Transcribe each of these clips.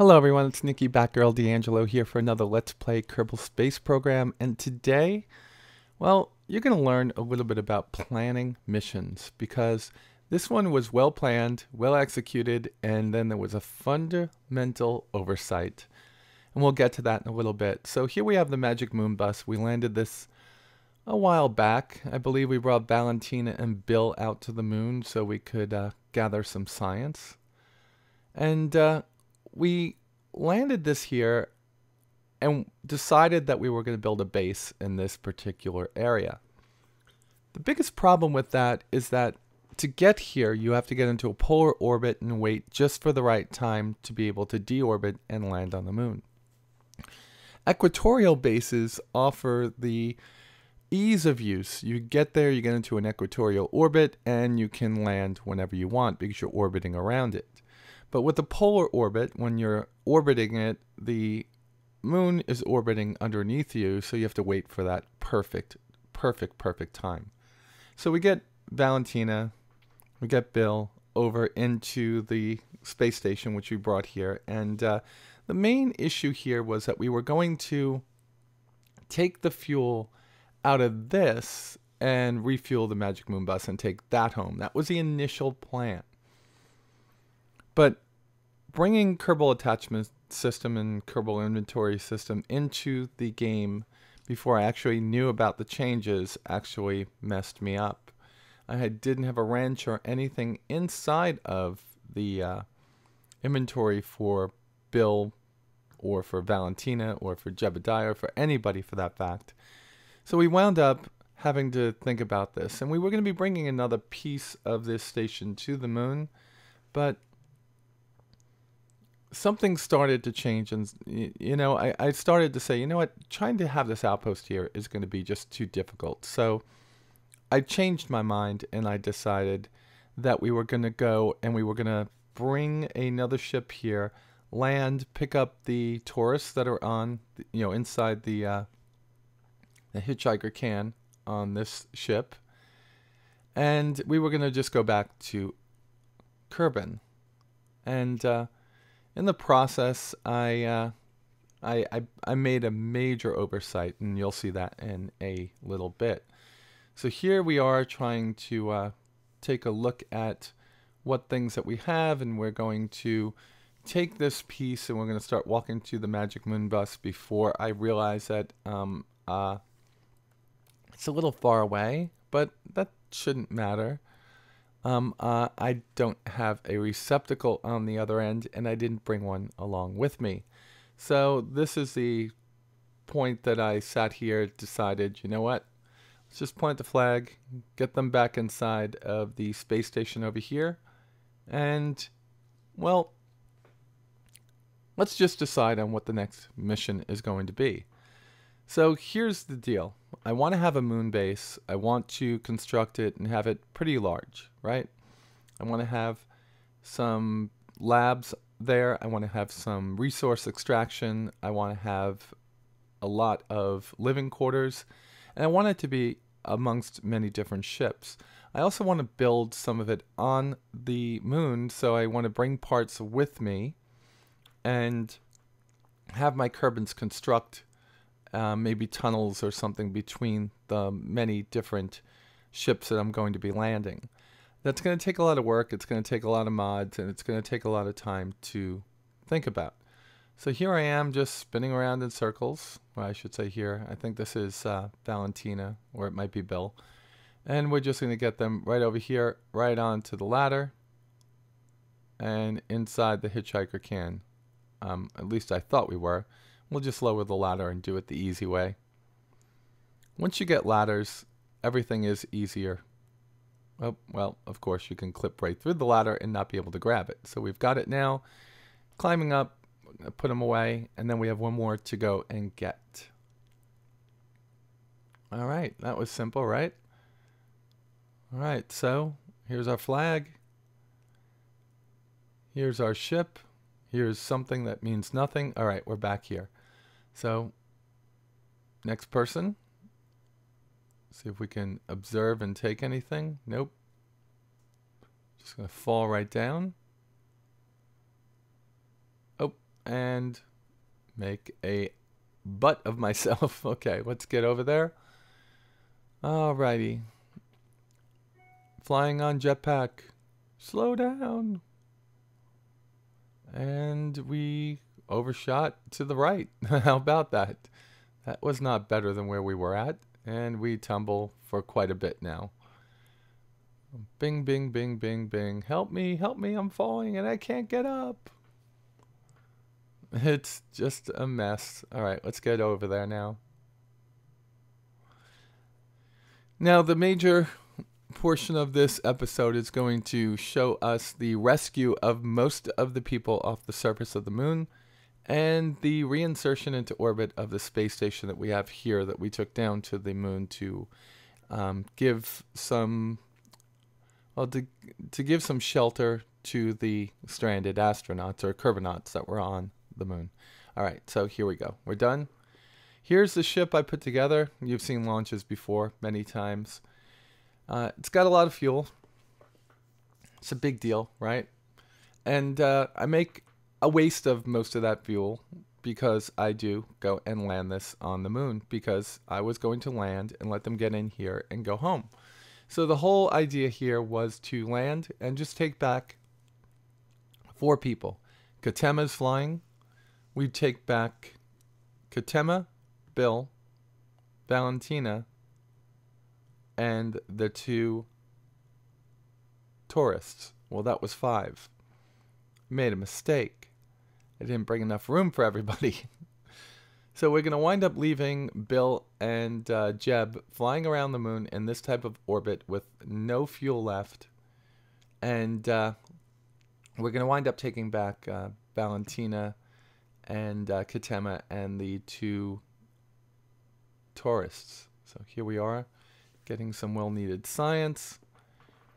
Hello everyone, it's Nikki Batgirl D'Angelo here for another Let's Play Kerbal Space Program, and today, well, you're going to learn a little bit about planning missions, because this one was well planned, well executed, and then there was a fundamental oversight, and we'll get to that in a little bit. So here we have the Magic Moon bus. We landed this a while back. I believe we brought Valentina and Bill out to the moon so we could gather some science. And we landed this here and decided that we were going to build a base in this particular area. The biggest problem with that is that to get here, you have to get into a polar orbit and wait just for the right time to be able to deorbit and land on the moon. Equatorial bases offer the ease of use. You get there, you get into an equatorial orbit, and you can land whenever you want because you're orbiting around it. But with the polar orbit, when you're orbiting it, the moon is orbiting underneath you, so you have to wait for that perfect time. So we get Valentina, we get Bill over into the space station, which we brought here. And the main issue here was that we were going to take the fuel out of this and refuel the Magic Moon bus and take that home. That was the initial plan. But bringing Kerbal attachment system and Kerbal inventory system into the game before I actually knew about the changes actually messed me up. I didn't have a wrench or anything inside of the inventory for Bill or for Valentina or for Jebediah or for anybody for that fact. So we wound up having to think about this, and we were going to be bringing another piece of this station to the moon, but something started to change, and I started to say, you know what, trying to have this outpost here is going to be just too difficult. So I changed my mind, and I decided that we were going to go and we were going to bring another ship here, land, pick up the tourists that are on, inside the hitchhiker can on this ship, and we were going to just go back to Kerbin. And in the process, I made a major oversight, and you'll see that in a little bit. So here we are trying to take a look at what things that we have, and we're going to take this piece and we're going to start walking to the Magic Moon bus before I realize that it's a little far away, but that shouldn't matter. I don't have a receptacle on the other end, and I didn't bring one along with me. So this is the point that I sat here, decided, you know what, let's just plant the flag, get them back inside of the space station over here, and, well, let's just decide on what the next mission is going to be. So here's the deal. I want to have a moon base. I want to construct it and have it pretty large, right? I want to have some labs there. I want to have some resource extraction. I want to have a lot of living quarters. And I want it to be amongst many different ships. I also want to build some of it on the moon, so I want to bring parts with me and have my Kerbins construct maybe tunnels or something between the many different ships that I'm going to be landing. That's going to take a lot of work, it's going to take a lot of mods, and it's going to take a lot of time to think about. So here I am just spinning around in circles. Well, I should say here, I think this is Valentina, or it might be Bill. And we're just going to get them right over here, right onto the ladder, and inside the hitchhiker can. At least I thought we were. We'll just lower the ladder and do it the easy way. Once you get ladders, everything is easier. Oh, well, of course, you can clip right through the ladder and not be able to grab it. So we've got it now. Climbing up, put them away, and then we have one more to go and get. All right, that was simple, right? All right, so here's our flag. Here's our ship. Here's something that means nothing. All right, we're back here. So, next person. See if we can observe and take anything. Nope. Just going to fall right down. Oh, and make a butt of myself. Okay, let's get over there. Alrighty. Flying on jetpack. Slow down. And we overshot to the right. How about that? That was not better than where we were at. And we tumble for quite a bit now. Bing, bing, bing, bing, bing. Help me, I'm falling and I can't get up. It's just a mess. All right, let's get over there now. Now, the major portion of this episode is going to show us the rescue of most of the people off the surface of the moon and the reinsertion into orbit of the space station that we have here that we took down to the moon to give some, well, to give some shelter to the stranded astronauts or Kerbonauts that were on the moon. All right, so here we go. We're done. Here's the ship I put together. You've seen launches before many times. It's got a lot of fuel. It's a big deal, right? And I make a waste of most of that fuel because I do go and land this on the moon because I was going to land and let them get in here and go home. So the whole idea here was to land and just take back 4 people. Katema's flying. We take back Katema, Bill, Valentina, and the 2 tourists. Well, that was 5. Made a mistake. I didn't bring enough room for everybody. So we're going to wind up leaving Bill and Jeb flying around the moon in this type of orbit with no fuel left. And we're going to wind up taking back Valentina and Katema and the 2 tourists. So here we are, getting some well-needed science,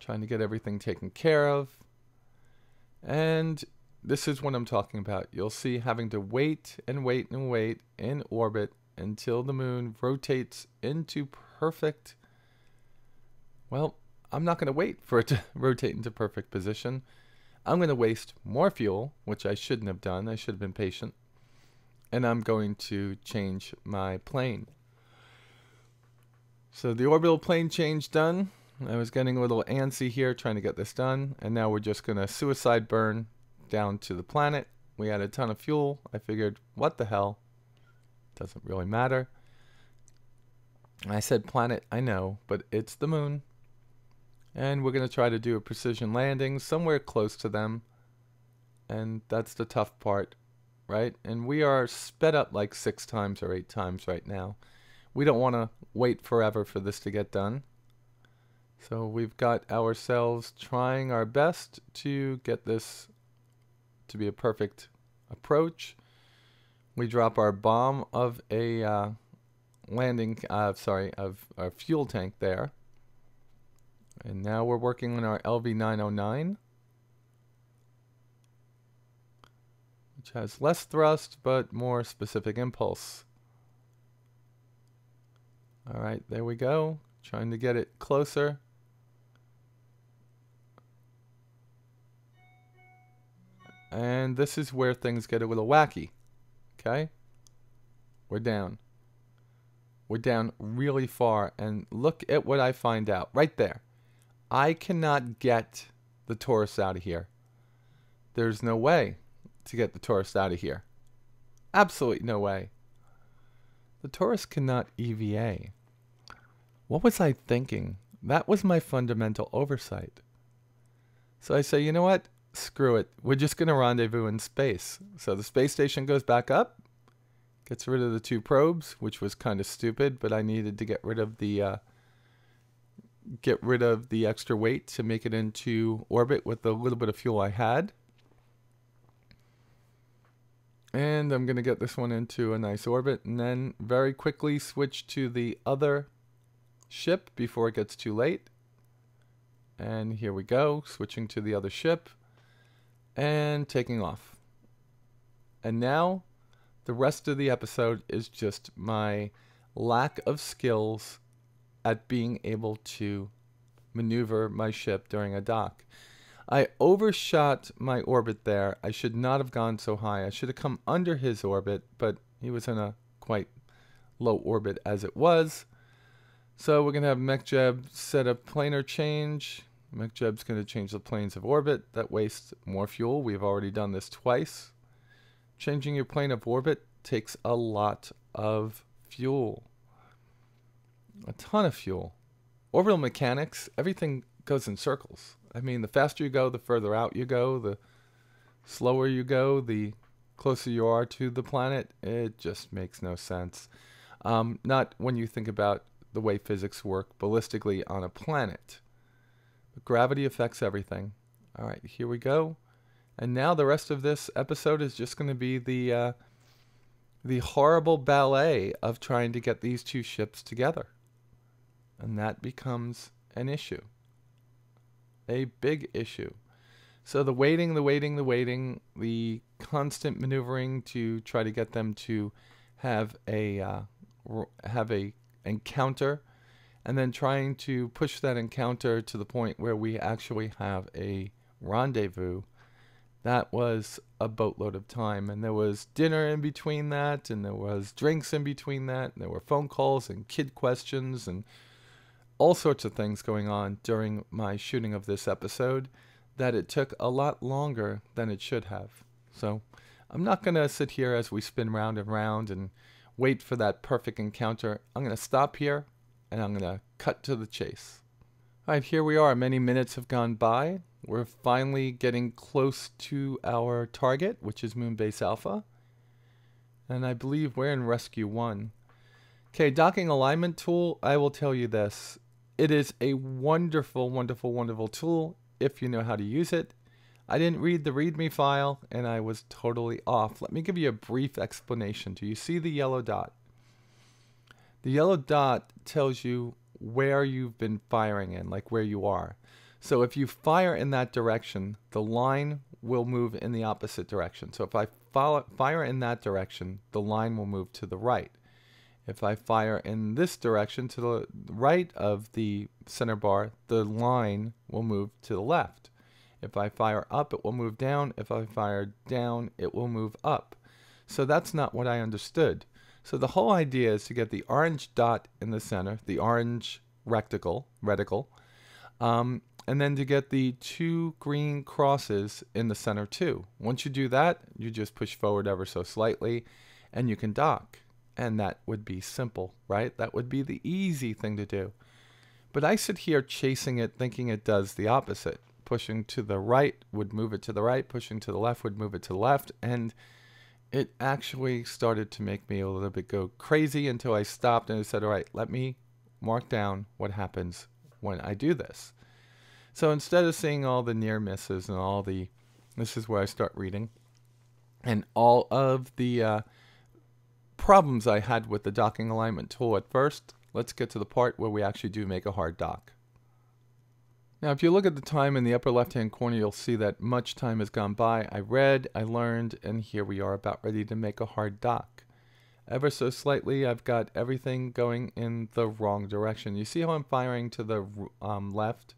trying to get everything taken care of. And this is what I'm talking about. You'll see having to wait and wait and wait in orbit until the moon rotates into perfect... Well, I'm not going to wait for it to rotate into perfect position. I'm going to waste more fuel, which I shouldn't have done. I should have been patient. And I'm going to change my plane. So the orbital plane change done. I was getting a little antsy here trying to get this done. And now we're just going to suicide burn down to the planet. We had a ton of fuel. I figured, what the hell? Doesn't really matter. I said planet, I know, but it's the moon. And we're going to try to do a precision landing somewhere close to them. And that's the tough part, right? And we are sped up like 6 times or 8 times right now. We don't want to wait forever for this to get done. So we've got ourselves trying our best to get this to be a perfect approach. We drop our bomb of a of our fuel tank there. And now we're working on our LV-909, which has less thrust but more specific impulse. All right, there we go. Trying to get it closer. And this is where things get a little wacky. Okay? We're down. We're down really far. And look at what I find out. Right there. I cannot get the tourists out of here. There's no way to get the tourists out of here. Absolutely no way. The tourists cannot EVA. What was I thinking? That was my fundamental oversight. So I say, you know what? Screw it. We're just going to rendezvous in space. So the space station goes back up. Gets rid of the 2 probes, which was kind of stupid, but I needed to get rid of the extra weight to make it into orbit with the little bit of fuel I had. And I'm going to get this one into a nice orbit and then very quickly switch to the other ship before it gets too late. And here we go, switching to the other ship and taking off. And now the rest of the episode is just my lack of skills at being able to maneuver my ship during a dock. I overshot my orbit there. I should not have gone so high. I should have come under his orbit, but he was in a quite low orbit as it was. So we're going to have MechJeb set a planar change. MechJeb's going to change the planes of orbit. That wastes more fuel. We've already done this twice. Changing your plane of orbit takes a lot of fuel. A ton of fuel. Orbital mechanics, everything goes in circles. I mean, the faster you go, the further out you go. The slower you go, the closer you are to the planet. It just makes no sense. Not when you think about the way physics work ballistically on a planet. But gravity affects everything. All right, here we go. And now the rest of this episode is just going to be the horrible ballet of trying to get these two ships together. And that becomes an issue. A big issue. So the waiting, the constant maneuvering to try to get them to have a encounter, and then trying to push that encounter to the point where we actually have a rendezvous. That was a boatload of time, and there was dinner in between that, and there was drinks in between that, and there were phone calls and kid questions and all sorts of things going on during my shooting of this episode, that it took a lot longer than it should have. So I'm not going to sit here as we spin round and round and wait for that perfect encounter. I'm going to stop here, and I'm going to cut to the chase. All right, here we are. Many minutes have gone by. We're finally getting close to our target, which is Moonbase Alpha. And I believe we're in Rescue 1. Okay, docking alignment tool, I will tell you this. It is a wonderful, wonderful, wonderful tool if you know how to use it. I didn't read the README file, and I was totally off. Let me give you a brief explanation. Do you see the yellow dot? The yellow dot tells you where you've been firing in, like where you are. So if you fire in that direction, the line will move in the opposite direction. So if I fire in that direction, the line will move to the right. If I fire in this direction to the right of the center bar, the line will move to the left. If I fire up, it will move down. If I fire down, it will move up. So that's not what I understood. So the whole idea is to get the orange dot in the center, the orange reticle, and then to get the two green crosses in the center too. Once you do that, you just push forward ever so slightly, and you can dock. And that would be simple, right? That would be the easy thing to do. But I sit here chasing it, thinking it does the opposite. Pushing to the right would move it to the right. Pushing to the left would move it to the left. And it actually started to make me a little bit go crazy until I stopped and I said, all right, let me mark down what happens when I do this. So instead of seeing all the near misses and all the, this is where I start reading, and all of the problems I had with the docking alignment tool at first, let's get to the part where we actually do make a hard dock. Now, if you look at the time in the upper left-hand corner, you'll see that much time has gone by. I read, I learned, and here we are about ready to make a hard dock. Ever so slightly, I've got everything going in the wrong direction. You see how I'm firing to the left?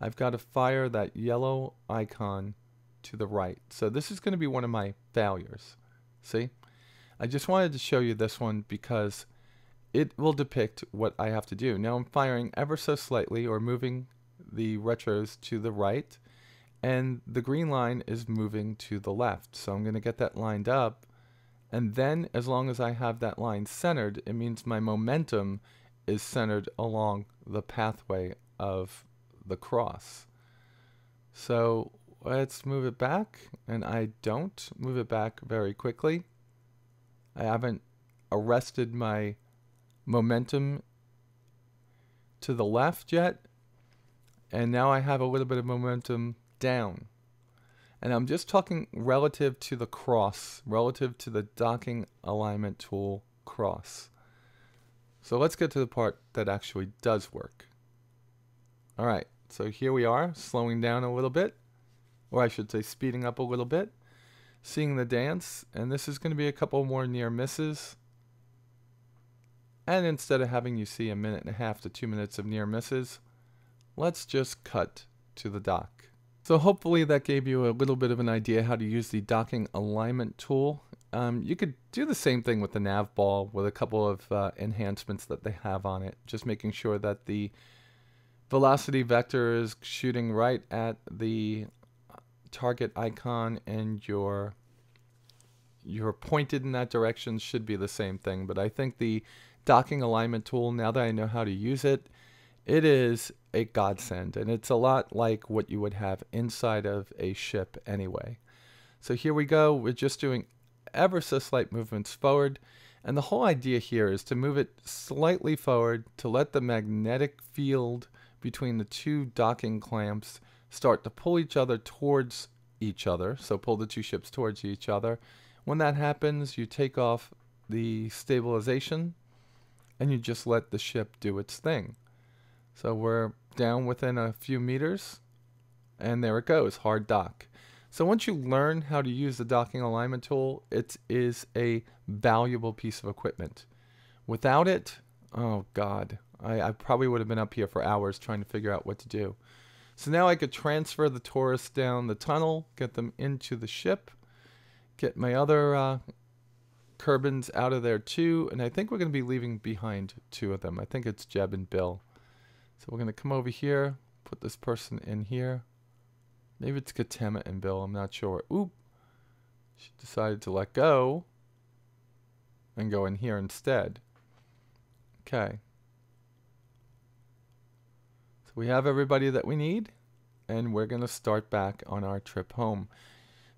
I've got to fire that yellow icon to the right. So this is going to be one of my failures. See? I just wanted to show you this one because it will depict what I have to do. Now I'm firing ever so slightly, or moving the retros to the right, and the green line is moving to the left. So I'm going to get that lined up, and then as long as I have that line centered, it means my momentum is centered along the pathway of the cross. So let's move it back, and I don't move it back very quickly. I haven't arrested my momentum to the left yet, and now I have a little bit of momentum down. And I'm just talking relative to the cross, relative to the docking alignment tool cross. So let's get to the part that actually does work. All right, so here we are, slowing down a little bit, or I should say speeding up a little bit, seeing the dance, and this is going to be a couple more near misses. And instead of having you see 1.5 to 2 minutes of near misses, let's just cut to the dock. So hopefully that gave you a little bit of an idea how to use the docking alignment tool. You could do the same thing with the nav ball with a couple of enhancements that they have on it. Just making sure that the velocity vector is shooting right at the target icon, and you're pointed in that direction should be the same thing. But I think the docking alignment tool, now that I know how to use it, it is a godsend, and it's a lot like what you would have inside of a ship anyway. So here we go. We're just doing ever so slight movements forward, and the whole idea here is to move it slightly forward to let the magnetic field between the two docking clamps start to pull each other towards each other. So pull the two ships towards each other. When that happens, you take off the stabilization and you just let the ship do its thing. So we're down within a few meters, and there it goes, hard dock. So once you learn how to use the docking alignment tool, it is a valuable piece of equipment. Without it, oh God, I probably would have been up here for hours trying to figure out what to do. So now I could transfer the tourists down the tunnel, get them into the ship, get my other Kerbans out of there too, and I think we're going to be leaving behind two of them. I think it's Jeb and Bill. So we're going to come over here, put this person in here. Maybe it's Katema and Bill, I'm not sure. Oop, she decided to let go and go in here instead. Okay. So we have everybody that we need, and we're going to start back on our trip home.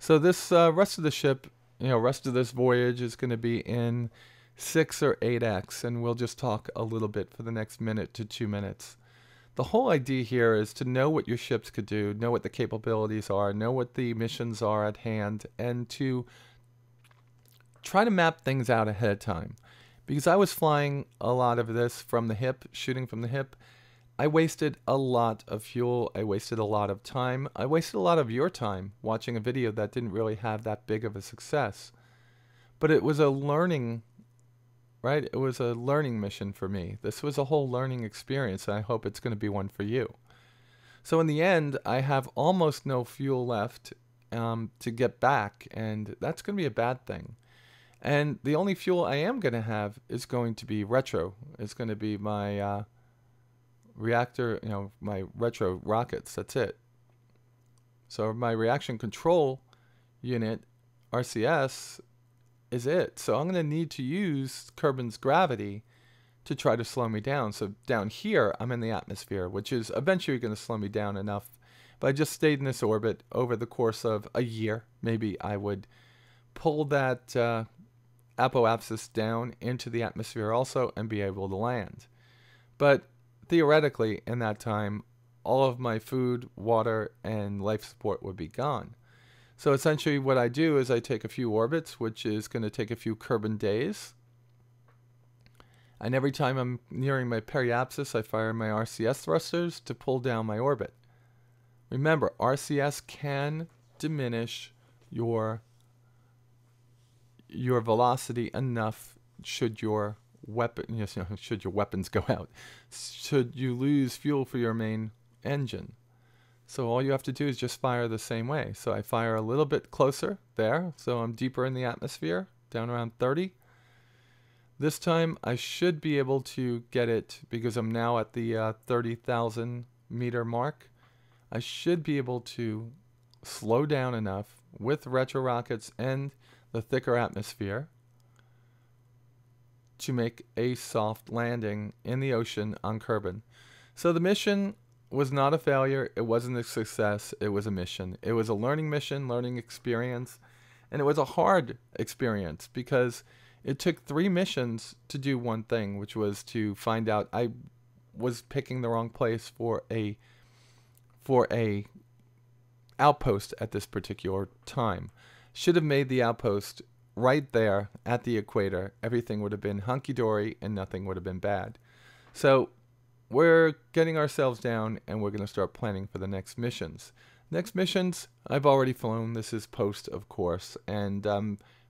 So this rest of the ship, rest of this voyage is going to be in 6 or 8x, and we'll just talk a little bit for the next minute to 2 minutes. The whole idea here is to know what your ships could do, know what the capabilities are, know what the missions are at hand, and to try to map things out ahead of time. Because I was flying a lot of this from the hip, shooting from the hip, I wasted a lot of fuel, I wasted a lot of time, I wasted a lot of your time watching a video that didn't really have that big of a success. But it was a learning, right? It was a learning mission for me. This was a whole learning experience, and I hope it's going to be one for you. So in the end, I have almost no fuel left to get back, and that's going to be a bad thing. And the only fuel I am going to have is going to be retro. It's going to be my reactor, my retro rockets. That's it. So my reaction control unit, RCS, is it. So I'm going to need to use Kerbin's gravity to try to slow me down. So down here, I'm in the atmosphere, which is eventually going to slow me down enough. If I just stayed in this orbit over the course of a year, maybe I would pull that apoapsis down into the atmosphere also and be able to land. But theoretically, in that time, all of my food, water, and life support would be gone. So essentially what I do is I take a few orbits, which is going to take a few Kerbin days. And every time I'm nearing my periapsis, I fire my RCS thrusters to pull down my orbit. Remember, RCS can diminish your velocity enough should your weapon, should your weapons go out, should you lose fuel for your main engine. So all you have to do is just fire the same way. So I fire a little bit closer there, so I'm deeper in the atmosphere, down around 30. This time I should be able to get it, because I'm now at the 30,000 meter mark. I should be able to slow down enough with retro rockets and the thicker atmosphere to make a soft landing in the ocean on Kerbin. So the mission was not a failure. It wasn't a success. It was a mission. It was a learning mission, learning experience, and it was a hard experience because it took 3 missions to do one thing, which was to find out I was picking the wrong place for a outpost at this particular time. Should have made the outpost right there at the equator. Everything would have been hunky-dory and nothing would have been bad. So we're getting ourselves down and we're going to start planning for the next missions. Next missions, I've already flown. This is post, of course, and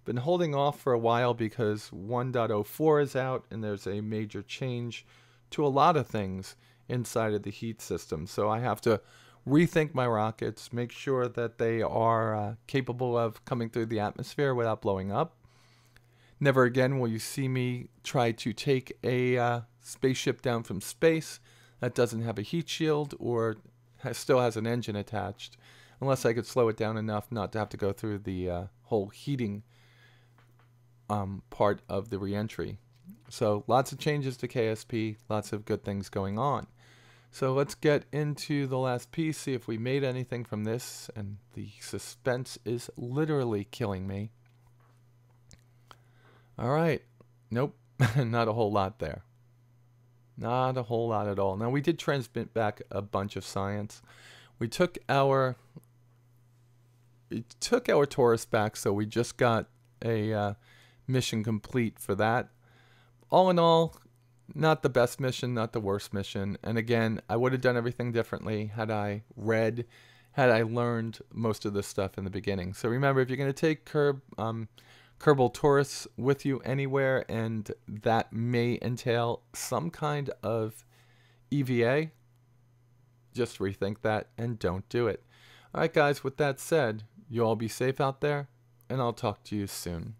been holding off for a while because 1.04 is out and there's a major change to a lot of things inside of the heat system. So I have to rethink my rockets, make sure that they are capable of coming through the atmosphere without blowing up. Never again will you see me try to take a spaceship down from space that doesn't have a heat shield or still has an engine attached, unless I could slow it down enough not to have to go through the whole heating part of the reentry. So lots of changes to KSP, lots of good things going on. So let's get into the last piece, see if we made anything from this, and the suspense is literally killing me. All right. Nope. Not a whole lot there. Not a whole lot at all. Now, we did transmit back a bunch of science. We took our Taurus back, so we just got a mission complete for that. All in all, not the best mission, not the worst mission. And again, I would have done everything differently had I learned most of this stuff in the beginning. So remember, if you're going to take Kerbal Taurus with you anywhere, and that may entail some kind of EVA, just rethink that and don't do it. All right, guys, with that said, you all be safe out there, and I'll talk to you soon.